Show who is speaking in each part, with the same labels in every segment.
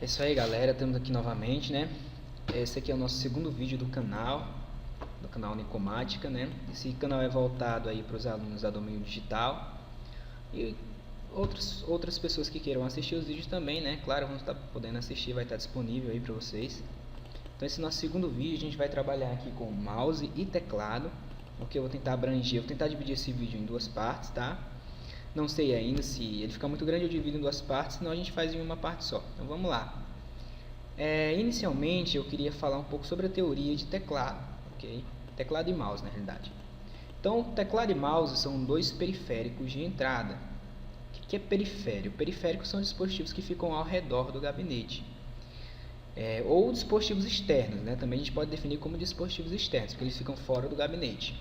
Speaker 1: É isso aí, galera, estamos aqui novamente, né? Esse aqui é o nosso segundo vídeo do canal Nicomática, né? Esse canal é voltado aí para os alunos da domínio digital e outras pessoas que queiram assistir os vídeos também, né? Claro, vão estar podendo assistir, vai estar disponível aí para vocês. Então esse nosso segundo vídeo a gente vai trabalhar aqui com mouse e teclado, porque eu vou tentar abranger, vou tentar dividir esse vídeo em duas partes, tá? Não sei ainda, se ele ficar muito grande eu divido em duas partes, senão a gente faz em uma parte só. Então vamos lá. Inicialmente eu queria falar um pouco sobre a teoria de teclado, ok? Teclado e mouse, na realidade. Então, teclado e mouse são dois periféricos de entrada. O que é periférico? Periféricos são dispositivos que ficam ao redor do gabinete. Ou dispositivos externos, né? Também a gente pode definir como dispositivos externos, porque eles ficam fora do gabinete.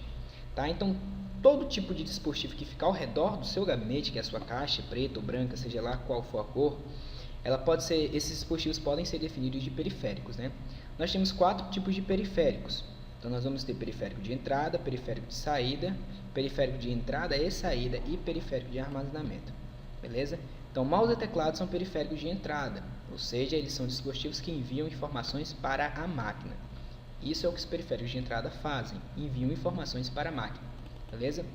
Speaker 1: Tá? Então, todo tipo de dispositivo que fica ao redor do seu gabinete, que é a sua caixa, preta ou branca, seja lá qual for a cor, esses dispositivos podem ser definidos de periféricos, né? Nós temos 4 tipos de periféricos. Então, nós vamos ter periférico de entrada, periférico de saída, periférico de entrada e saída e periférico de armazenamento. Beleza? Então, mouse e teclado são periféricos de entrada, ou seja, eles são dispositivos que enviam informações para a máquina. Isso é o que os periféricos de entrada fazem, enviam informações para a máquina. Beleza?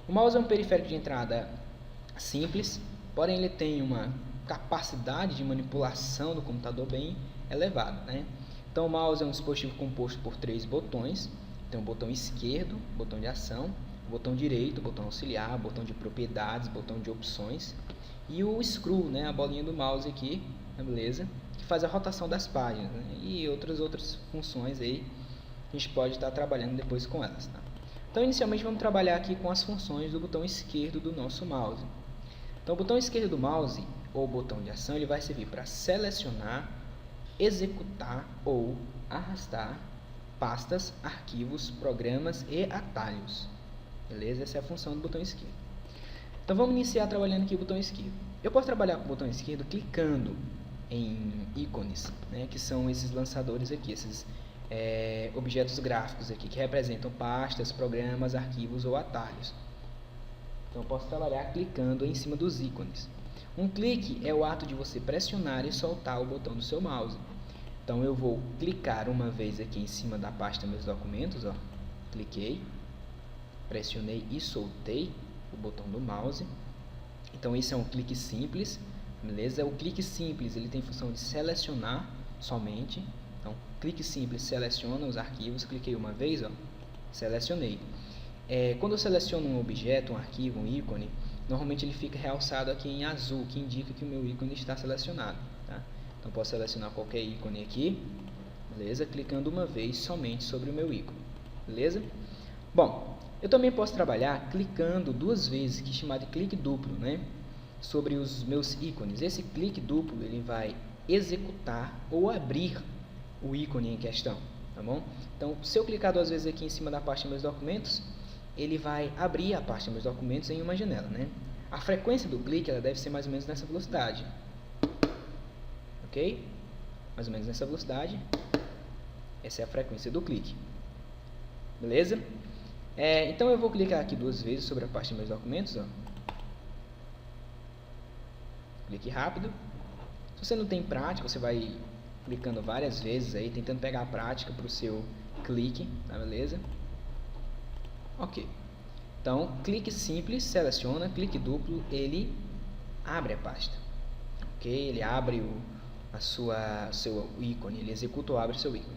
Speaker 1: O mouse é um periférico de entrada simples, porém ele tem uma capacidade de manipulação do computador bem elevada, né? Então o mouse é um dispositivo composto por 3 botões. Tem o botão esquerdo, botão de ação, o botão direito, botão auxiliar, botão de propriedades, botão de opções e o screw, né, a bolinha do mouse aqui, beleza? Que faz a rotação das páginas, né? E outras funções aí a gente pode estar trabalhando depois com elas, tá? Então inicialmente vamos trabalhar aqui com as funções do botão esquerdo do nosso mouse. Então o botão esquerdo do mouse ou botão de ação, ele vai servir para selecionar, executar ou arrastar pastas, arquivos, programas e atalhos. Beleza? Essa é a função do botão esquerdo. Então vamos iniciar trabalhando aqui o botão esquerdo. Eu posso trabalhar com o botão esquerdo clicando em ícones, né, que são esses lançadores aqui, esses objetos gráficos aqui, que representam pastas, programas, arquivos ou atalhos. Então eu posso trabalhar clicando em cima dos ícones. Um clique é o ato de você pressionar e soltar o botão do seu mouse. Então eu vou clicar uma vez aqui em cima da pasta meus documentos, ó. Cliquei, pressionei e soltei o botão do mouse. Então isso é um clique simples, beleza? O clique simples ele tem função de selecionar somente. Então clique simples seleciona os arquivos, cliquei uma vez, ó, selecionei. Quando eu seleciono um objeto, um arquivo, um ícone, normalmente ele fica realçado aqui em azul, que indica que o meu ícone está selecionado, tá? Então posso selecionar qualquer ícone aqui, beleza? Clicando uma vez somente sobre o meu ícone, beleza? Bom, eu também posso trabalhar clicando 2 vezes, que é chamado de clique duplo, né? Sobre os meus ícones. Esse clique duplo ele vai executar ou abrir o ícone em questão, tá bom? Então, se eu clicar 2 vezes aqui em cima da pasta meus documentos, ele vai abrir a pasta meus documentos em uma janela, né? A frequência do clique ela deve ser mais ou menos nessa velocidade, ok? Mais ou menos nessa velocidade. Essa é a frequência do clique, beleza? Então eu vou clicar aqui 2 vezes sobre a pasta meus documentos, ó. Clique rápido. Se você não tem prática, você vai clicando várias vezes aí, tentando pegar a prática para o seu clique, tá beleza? Ok. Então, clique simples, seleciona, clique duplo, ele abre a pasta. Ok? Ele abre seu ícone, ele executa ou abre seu ícone.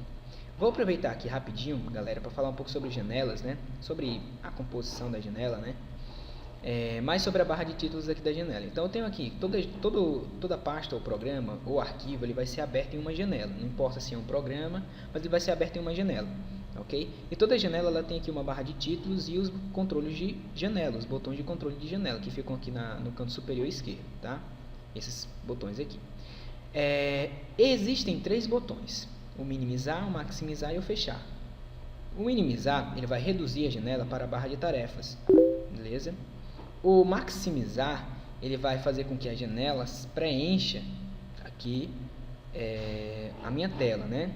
Speaker 1: Vou aproveitar aqui rapidinho, galera, para falar um pouco sobre janelas, né? Sobre a composição da janela, né? Mais sobre a barra de títulos aqui da janela. Então eu tenho aqui toda pasta ou programa ou arquivo, ele vai ser aberto em uma janela. Não importa se é um programa, mas ele vai ser aberto em uma janela, ok? E toda janela ela tem aqui uma barra de títulos e os controles de janela, os botões de controle de janela que ficam aqui no canto superior esquerdo, tá? Esses botões aqui. Existem 3 botões: o minimizar, o maximizar e o fechar. O minimizar ele vai reduzir a janela para a barra de tarefas, beleza? O maximizar ele vai fazer com que a janela preencha aqui a minha tela, né?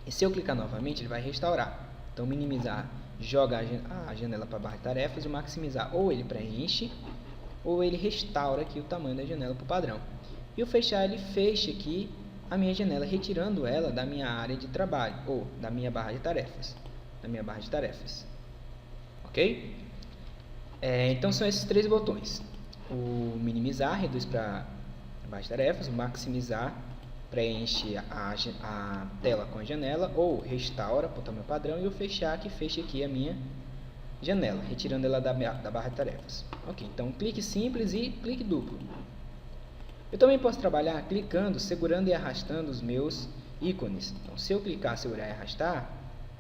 Speaker 1: E se eu clicar novamente ele vai restaurar. Então minimizar joga a janela para a barra de tarefas, e o maximizar ou ele preenche ou ele restaura aqui o tamanho da janela para o padrão. E o fechar, ele fecha aqui a minha janela, retirando ela da minha área de trabalho, ou da minha barra de tarefas. Ok? Então são esses três botões. O minimizar, reduz para barra de tarefas. O maximizar, preenche a tela com a janela, ou restaura para o tamanho padrão. E o fechar, que fecha aqui a minha janela, retirando ela da barra de tarefas. Ok, então clique simples e clique duplo. Eu também posso trabalhar clicando, segurando e arrastando os meus ícones. Então, se eu clicar, segurar e arrastar,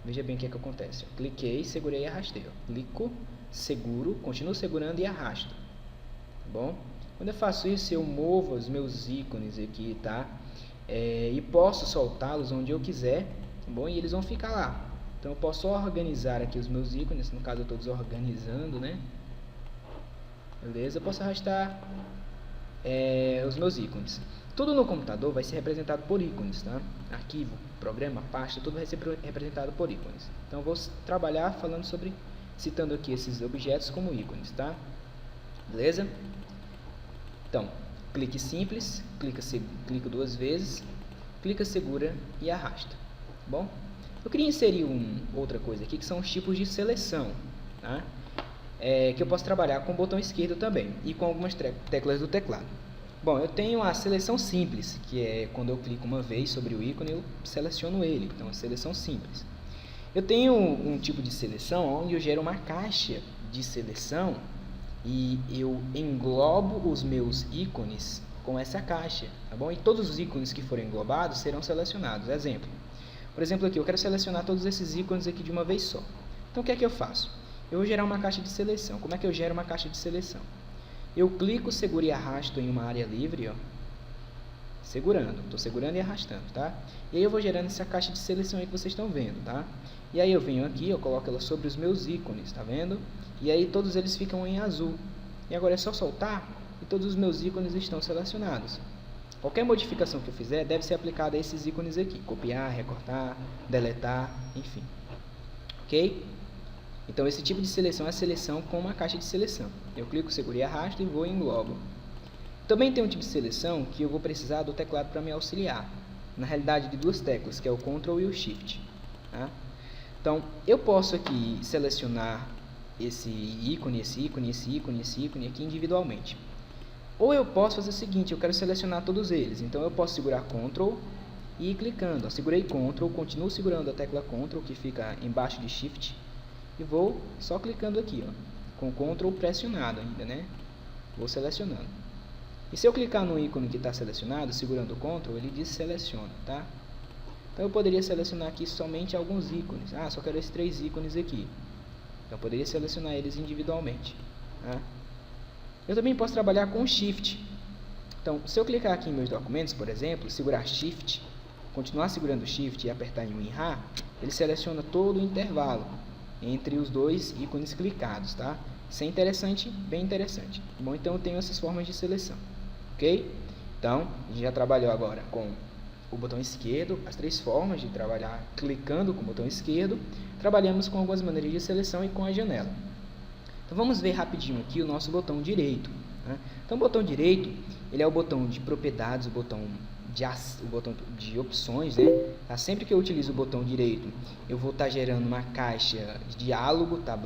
Speaker 1: veja bem o que acontece. Eu cliquei, segurei e arrastei. Eu clico, seguro, continuo segurando e arrasto. Tá bom? Quando eu faço isso, eu movo os meus ícones aqui, tá? E posso soltá-los onde eu quiser, tá bom? E eles vão ficar lá. Então, eu posso organizar aqui os meus ícones. No caso, eu estou desorganizando, né? Beleza? Eu posso arrastar os meus ícones. Tudo no computador vai ser representado por ícones, tá? Arquivo, programa, pasta, tudo vai ser representado por ícones. Então, eu vou trabalhar falando sobre, citando aqui esses objetos como ícones, tá? Beleza? Então, clique simples, clica duas vezes, clica, segura e arrasta. Tá bom? Eu queria inserir outra coisa aqui, que são os tipos de seleção, tá? Que eu posso trabalhar com o botão esquerdo também e com algumas teclas do teclado. Bom, eu tenho a seleção simples, que é quando eu clico uma vez sobre o ícone, eu seleciono ele. Então, a seleção simples. Eu tenho um tipo de seleção onde eu gero uma caixa de seleção e eu englobo os meus ícones com essa caixa, tá bom? E todos os ícones que forem englobados serão selecionados. Exemplo. Por exemplo, aqui eu quero selecionar todos esses ícones aqui de uma vez só. Então, o que é que eu faço? Eu vou gerar uma caixa de seleção. Como é que eu gero uma caixa de seleção? Eu clico, seguro e arrasto em uma área livre, ó, segurando. Estou segurando e arrastando, tá? E aí eu vou gerando essa caixa de seleção aí que vocês estão vendo, tá? E aí eu venho aqui, eu coloco ela sobre os meus ícones, tá vendo? E aí todos eles ficam em azul. E agora é só soltar e todos os meus ícones estão selecionados. Qualquer modificação que eu fizer deve ser aplicada a esses ícones aqui. Copiar, recortar, deletar, enfim. Ok? Então, esse tipo de seleção é a seleção com uma caixa de seleção. Eu clico, seguro e arrasto e vou em englobo. Também tem um tipo de seleção que eu vou precisar do teclado para me auxiliar. Na realidade, de duas teclas, que é o Ctrl e o Shift. Tá? Então, eu posso aqui selecionar esse ícone, esse ícone, esse ícone, esse ícone aqui individualmente. Ou eu posso fazer o seguinte, eu quero selecionar todos eles. Então, eu posso segurar Ctrl e ir clicando. Segurei Ctrl, continuo segurando a tecla Ctrl, que fica embaixo de Shift. E vou só clicando aqui, ó, com o Ctrl pressionado ainda, né? Vou selecionando. E se eu clicar no ícone que está selecionado, segurando o Ctrl, ele deseleciona, tá? Então eu poderia selecionar aqui somente alguns ícones. Ah, só quero esses três ícones aqui. Então eu poderia selecionar eles individualmente, tá? Eu também posso trabalhar com Shift. Então, se eu clicar aqui em meus documentos, por exemplo, segurar Shift, continuar segurando Shift e apertar em WinRAR, ele seleciona todo o intervalo entre os dois ícones clicados, tá? Isso é interessante, bem interessante. Bom, então eu tenho essas formas de seleção, ok? Então, a gente já trabalhou agora com o botão esquerdo, as três formas de trabalhar clicando com o botão esquerdo. Trabalhamos com algumas maneiras de seleção e com a janela. Então, vamos ver rapidinho aqui o nosso botão direito, né? Então, o botão direito, ele é o botão de propriedades, o botão de opções, né? Tá? Sempre que eu utilizo o botão direito, eu vou estar gerando uma caixa de diálogo, tá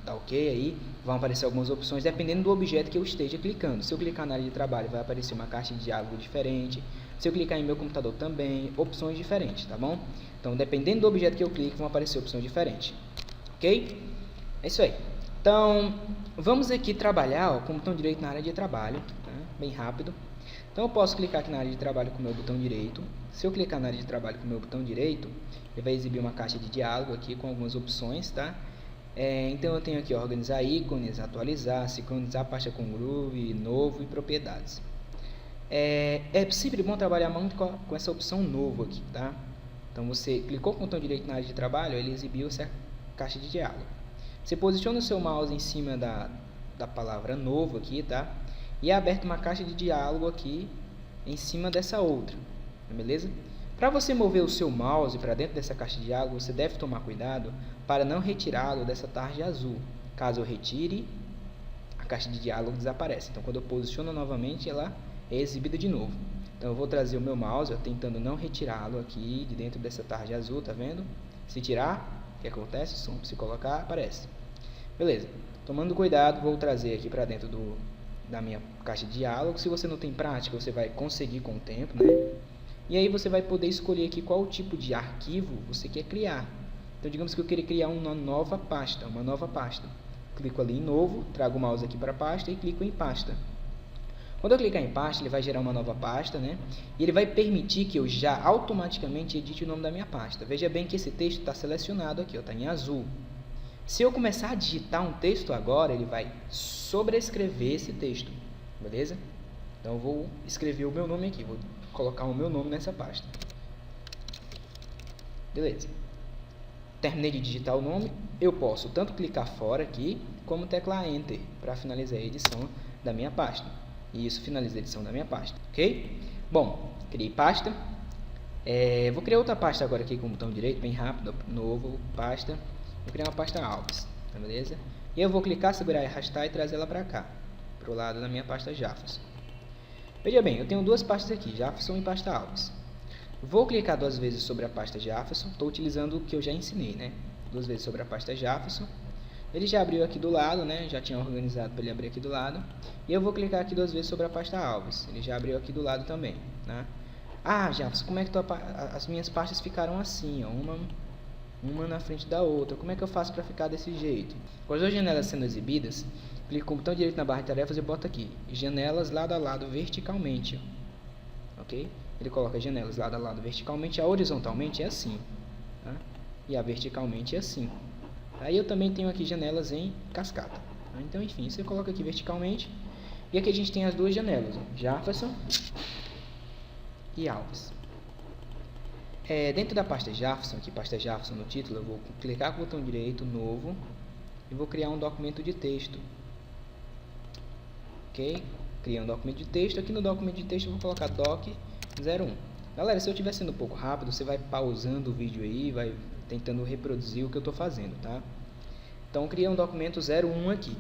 Speaker 1: ok aí? Vão aparecer algumas opções dependendo do objeto que eu esteja clicando. Se eu clicar na área de trabalho, vai aparecer uma caixa de diálogo diferente. Se eu clicar em meu computador também, opções diferentes, tá bom? Então, dependendo do objeto que eu clique, vão aparecer opções diferentes. Ok? É isso aí. Então, vamos aqui trabalhar, ó, com o botão direito na área de trabalho, tá? Bem rápido. Então, eu posso clicar aqui na área de trabalho com o meu botão direito. Se eu clicar na área de trabalho com o meu botão direito, ele vai exibir uma caixa de diálogo aqui com algumas opções, tá? Então, eu tenho aqui organizar ícones, atualizar, sincronizar pasta com Groove, novo e propriedades. É sempre bom trabalhar muito com essa opção novo aqui, tá? Então, você clicou com o botão direito na área de trabalho, ele exibiu essa caixa de diálogo. Você posiciona o seu mouse em cima da palavra novo aqui, tá? E é aberta uma caixa de diálogo aqui em cima dessa outra, beleza? Para você mover o seu mouse para dentro dessa caixa de diálogo, você deve tomar cuidado para não retirá-lo dessa tarja azul. Caso eu retire, a caixa de diálogo desaparece. Então, quando eu posiciono novamente, ela é exibida de novo. Então eu vou trazer o meu mouse, tentando não retirá-lo aqui de dentro dessa tarja azul, tá vendo? Se tirar, o que acontece? Se colocar, aparece. Beleza. Tomando cuidado, vou trazer aqui para dentro da minha caixa de diálogo. Se você não tem prática, você vai conseguir com o tempo, né? E aí você vai poder escolher aqui qual tipo de arquivo você quer criar. Então digamos que eu queria criar uma nova pasta. Clico ali em novo, trago o mouse aqui para a pasta e clico em pasta. Quando eu clicar em pasta, ele vai gerar uma nova pasta, né? E ele vai permitir que eu já automaticamente edite o nome da minha pasta. Veja bem que esse texto está selecionado aqui, está em azul. Se eu começar a digitar um texto agora, ele vai sobrescrever esse texto, beleza? Então eu vou escrever o meu nome aqui, vou colocar o meu nome nessa pasta. Beleza. Terminei de digitar o nome, eu posso tanto clicar fora aqui, como teclar Enter para finalizar a edição da minha pasta. E isso finaliza a edição da minha pasta, ok? Bom, criei pasta. Vou criar outra pasta agora aqui com o botão direito, bem rápido, novo, pasta. Vou criar uma pasta Alves, tá, beleza? E eu vou clicar, segurar e arrastar e trazer ela para cá, para o lado da minha pasta Jefferson. Veja bem, eu tenho duas pastas aqui, Jefferson e pasta Alves. Vou clicar duas vezes sobre a pasta Jefferson, estou utilizando o que eu já ensinei, né? Duas vezes sobre a pasta Jefferson. Ele já abriu aqui do lado, né? Já tinha organizado para ele abrir aqui do lado. E eu vou clicar aqui duas vezes sobre a pasta Alves. Ele já abriu aqui do lado também, né? Ah, Jefferson, como é que as minhas pastas ficaram assim, ó? Uma na frente da outra. Como é que eu faço para ficar desse jeito? Com as duas janelas sendo exibidas, clico com o botão direito na barra de tarefas e boto aqui janelas lado a lado verticalmente, ok? Ele coloca janelas lado a lado verticalmente. A horizontalmente é assim, tá? E a verticalmente é assim. Aí eu também tenho aqui janelas em cascata, tá? Então, enfim, você coloca aqui verticalmente. E aqui a gente tem as duas janelas, ó, Jefferson e Alves. Dentro da pasta Jefferson, aqui pasta Jefferson no título, eu vou clicar com o botão direito, novo, e vou criar um documento de texto. Ok? Criei um documento de texto. Aqui no documento de texto eu vou colocar doc01. Galera, se eu estiver sendo um pouco rápido, você vai pausando o vídeo aí, vai tentando reproduzir o que eu estou fazendo, tá? Então, criei um documento 01 aqui.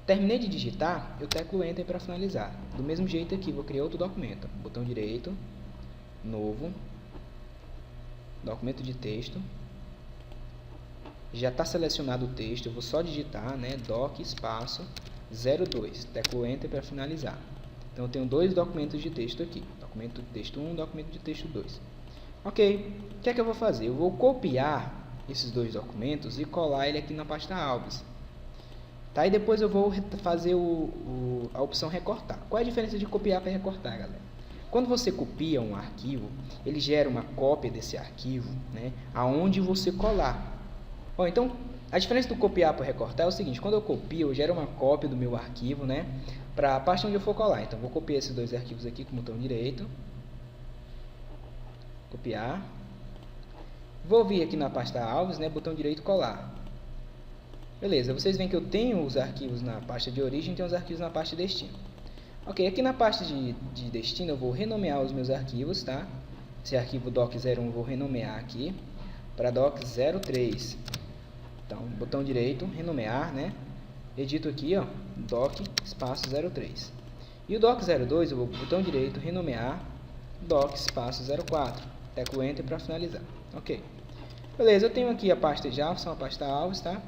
Speaker 1: Terminei de digitar, eu teclo Enter para finalizar. Do mesmo jeito aqui, vou criar outro documento. Botão direito, novo, documento de texto. Já está selecionado o texto, eu vou só digitar, né? Doc espaço 02. Teclo Enter para finalizar. Então, eu tenho dois documentos de texto aqui. Documento de texto 1, documento de texto 2. Ok, o que é que eu vou fazer? Eu vou copiar esses dois documentos e colar ele aqui na pasta Alves. Tá? E depois eu vou fazer a opção recortar. Qual é a diferença de copiar para recortar, galera? Quando você copia um arquivo, ele gera uma cópia desse arquivo, né, aonde você colar. Bom, então, a diferença do copiar para recortar é o seguinte: quando eu copio, eu gero uma cópia do meu arquivo, né, para a pasta onde eu for colar. Então, vou copiar esses dois arquivos aqui com o botão direito. Copiar. Vou vir aqui na pasta Alves, né, botão direito, colar. Beleza, vocês veem que eu tenho os arquivos na pasta de origem e tenho os arquivos na pasta de destino. Ok, aqui na pasta de destino eu vou renomear os meus arquivos, tá? Esse arquivo doc01 eu vou renomear aqui para doc03. Então, botão direito, renomear, né? Edito aqui, ó, doc espaço 03. E o doc02 eu vou botão direito, renomear, doc espaço 04. Teclo Enter para finalizar. Ok. Beleza, eu tenho aqui a pasta Jefferson, a pasta Alves, tá?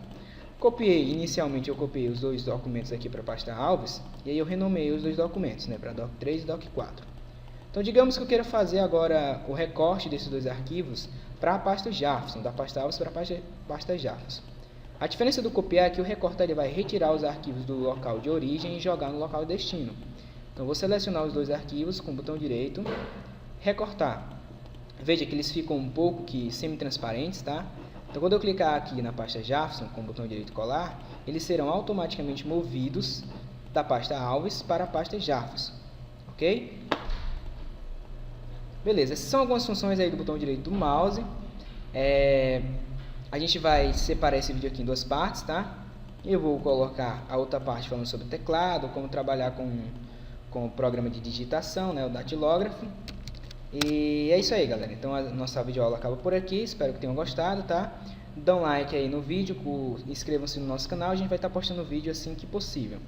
Speaker 1: Inicialmente eu copiei os dois documentos aqui para a pasta Alves, e aí eu renomeei os dois documentos, né, para doc3 e doc4. Então, digamos que eu queira fazer agora o recorte desses dois arquivos para a pasta Jefferson, da pasta Alves para a pasta Jefferson. A diferença do copiar é que o recortar ele vai retirar os arquivos do local de origem e jogar no local de destino. Então, vou selecionar os dois arquivos com o botão direito, recortar. Veja que eles ficam um pouco semi-transparentes, tá? Então, quando eu clicar aqui na pasta Jefferson com o botão direito colar, eles serão automaticamente movidos da pasta Alves para a pasta Jefferson, ok? Beleza, essas são algumas funções aí do botão direito do mouse. A gente vai separar esse vídeo aqui em duas partes, tá? Eu vou colocar a outra parte falando sobre teclado, como trabalhar com o programa de digitação, né, o datilógrafo. E é isso aí, galera. Então a nossa videoaula acaba por aqui. Espero que tenham gostado, tá? Dá um like aí no vídeo, inscrevam-se no nosso canal. A gente vai estar postando vídeo assim que possível.